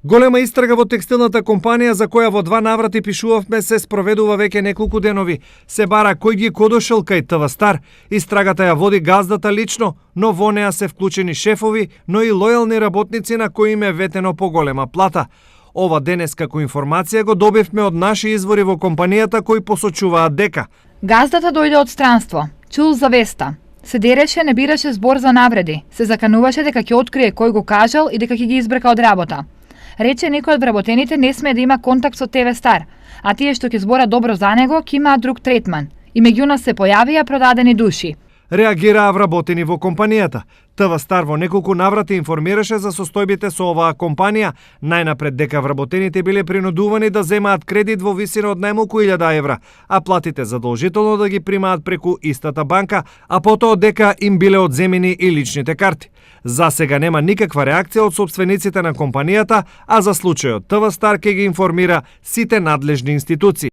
Голема истрага во текстилната компанија за која во 2 наврати пишувавме се спроведува веќе неколку денови. Се бара кој ги кодошел кај ТВ Стар. Истрагата ја води газдата лично, но во неа се вклучени шефови, но и лојални работници на кои им е ветено поголема плата. Ова денес како информација го добивме од наши извори во компанијата кои посочуваат дека газдата дојде од странство, чул за веста. Се дереше, не бираше збор за навреди. Се закануваше дека ќе открие кој го кажал и дека ќе ги избрка од работа. Рече некој од вработените не смее да има контакт со ТВ Стар, а тие што ќе збора добро за него ќе имаат друг третман. И меѓу нас се појавија продадени души. Реагираа вработени во компанијата. ТВ Стар во неколку наврати информираше за состојбите со оваа компанија, најнапред дека вработените биле принудувани да земаат кредит во висина од најмалку 1000 евра, а платите задолжително да ги примаат преку истата банка, а потоа дека им биле одземени и личните карти. За сега нема никаква реакција од сопствениците на компанијата, а за случајот ТВ Стар ќе ги информира сите надлежни институции.